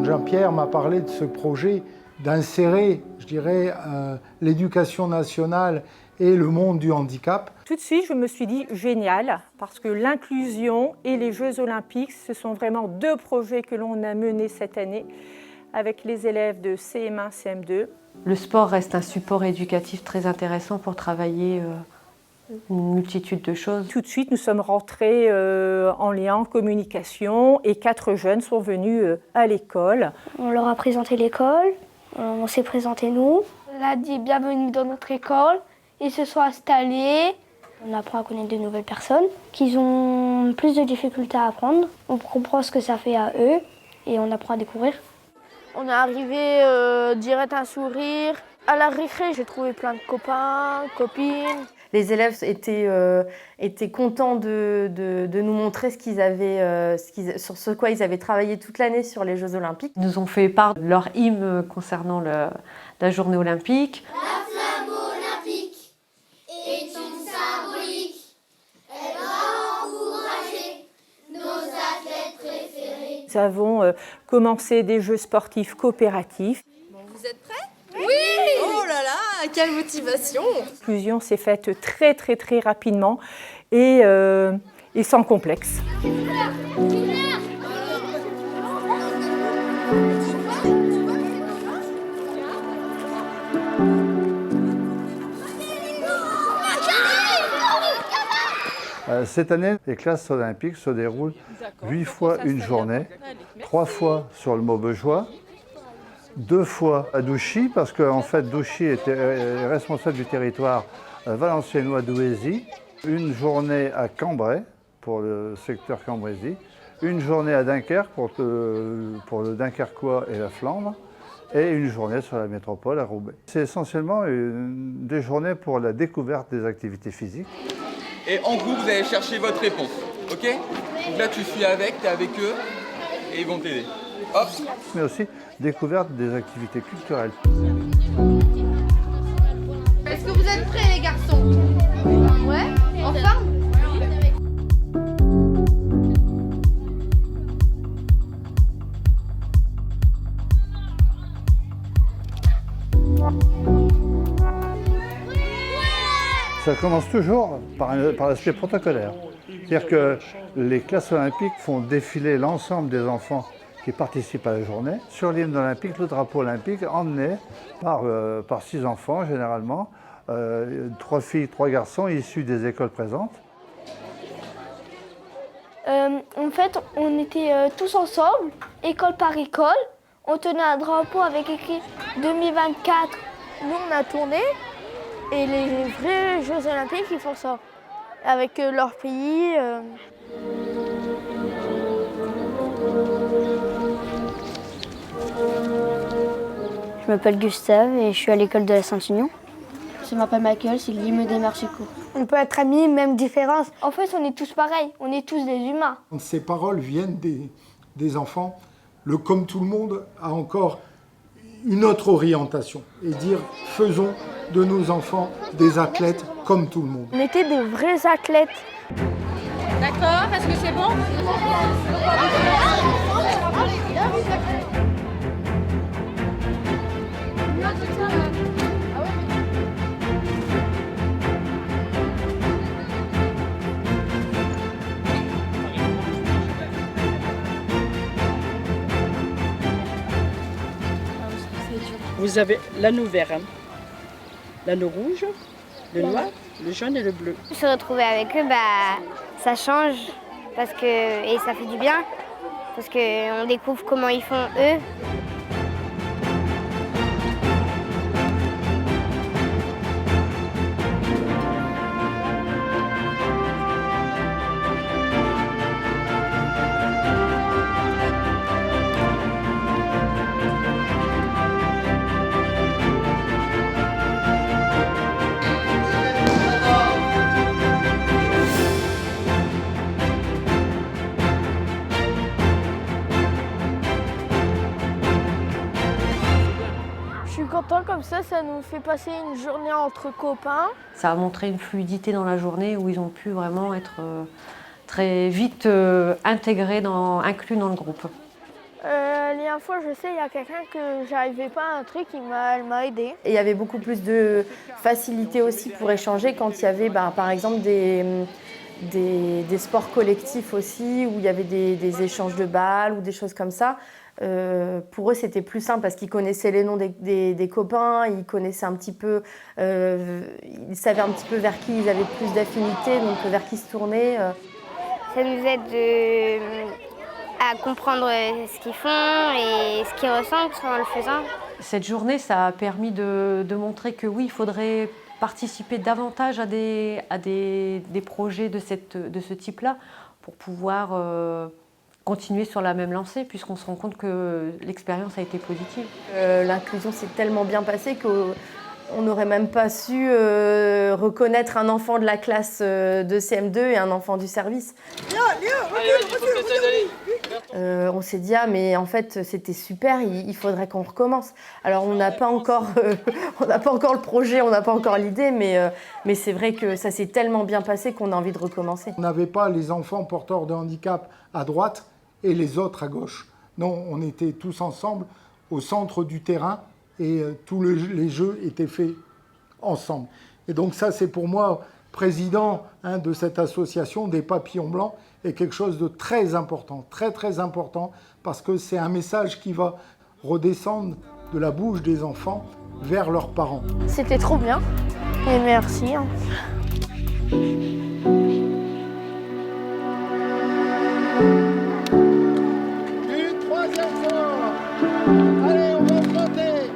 Jean-Pierre m'a parlé de ce projet d'insérer, je dirais, l'éducation nationale et le monde du handicap. Tout de suite, je me suis dit génial, parce que l'inclusion et les Jeux Olympiques, ce sont vraiment deux projets que l'on a menés cette année avec les élèves de CM1, CM2. Le sport reste un support éducatif très intéressant pour travailler une multitude de choses. Tout de suite, nous sommes rentrés en lien, en communication, et 4 jeunes sont venus à l'école. On leur a présenté l'école, on s'est présenté nous. On a dit bienvenue dans notre école, ils se sont installés. On apprend à connaître de nouvelles personnes, qui ont plus de difficultés à apprendre. On comprend ce que ça fait à eux et on apprend à découvrir. On est arrivé direct un sourire. À la récré, j'ai trouvé plein de copains, copines. Les élèves étaient contents de nous montrer sur ce quoi ils avaient travaillé toute l'année sur les Jeux Olympiques. Ils nous ont fait part de leur hymne concernant la journée olympique. La flamme olympique est une symbolique. Elle va encourager nos athlètes préférés. Nous avons commencé des jeux sportifs coopératifs. Bon, vous êtes prêts ? Oui! Oh là là, quelle motivation! L'inclusion s'est faite très rapidement et sans complexe. Cette année, les classes olympiques se déroulent 8 fois une journée, 3 fois sur le Maubejoie, 2 fois à Douchy, parce qu'en fait Douchy était responsable du territoire valenciennois d'Ouésy, une journée à Cambrai, pour le secteur Cambrésis, une journée à Dunkerque pour le Dunkerquois et la Flandre, et une journée sur la métropole à Roubaix. C'est essentiellement des journées pour la découverte des activités physiques. Et en groupe, vous allez chercher votre réponse, ok? Donc là, tu suis avec, tu es avec eux, et ils vont t'aider. Hop! Mais aussi découverte des activités culturelles. Est-ce que vous êtes prêts, les garçons? Ouais? En forme? Ça commence toujours par l'aspect protocolaire. C'est-à-dire que les classes olympiques font défiler l'ensemble des enfants qui participent à la journée sur l'hymne olympique, le drapeau olympique, emmené par 6 enfants généralement, 3 filles, 3 garçons issus des écoles présentes. En fait, on était tous ensemble, école par école. On tenait un drapeau avec écrit 2024. Nous, on a tourné. Et les vrais Jeux Olympiques, ils font ça. Avec leur pays. Je m'appelle Gustave et je suis à l'école de la Saint-Union. Je m'appelle Michael, c'est l'hymne des Merchicourt. On peut être amis, même différences. En fait, on est tous pareils, on est tous des humains. Ces paroles viennent des enfants. Le comme tout le monde a encore une autre orientation et dire faisons de nos enfants des athlètes comme tout le monde. On était des vrais athlètes. D'accord, est-ce que c'est bon? Vous avez l'anneau vert, hein, l'anneau rouge, le noir, le jaune et le bleu. Se retrouver avec eux, ça change et ça fait du bien parce qu'on découvre comment ils font eux. Comme ça nous fait passer une journée entre copains. Ça a montré une fluidité dans la journée où ils ont pu vraiment être très vite intégrés, inclus dans le groupe. La dernière fois, je sais, il y a quelqu'un que j'arrivais pas à un truc, elle m'a aidé. Et il y avait beaucoup plus de facilité aussi pour échanger quand il y avait par exemple des sports collectifs aussi, où il y avait des échanges de balles ou des choses comme ça. Pour eux, c'était plus simple parce qu'ils connaissaient les noms des copains, ils connaissaient un petit peu, ils savaient un petit peu vers qui ils avaient plus d'affinité, donc vers qui se tourner. Ça nous aide à comprendre ce qu'ils font et ce qu'ils ressentent en le faisant. Cette journée, ça a permis de montrer que oui, il faudrait participer davantage à des projets de ce type-là pour pouvoir continuer sur la même lancée, puisqu'on se rend compte que l'expérience a été positive. L'inclusion s'est tellement bien passée qu'on n'aurait même pas su reconnaître un enfant de la classe de CM2 et un enfant du service. On s'est dit, ah mais en fait c'était super, il faudrait qu'on recommence. Alors on n'a pas encore le projet, on n'a pas encore l'idée, mais c'est vrai que ça s'est tellement bien passé qu'on a envie de recommencer. On n'avait pas les enfants porteurs de handicap à droite et les autres à gauche. Non, on était tous ensemble au centre du terrain et tous les jeux étaient faits ensemble. Et donc ça, c'est pour moi, président de cette association des Papillons Blancs, est quelque chose de très important, très très important, parce que c'est un message qui va redescendre de la bouche des enfants vers leurs parents. C'était trop bien et merci. Une troisième fois. Allez, on va monter.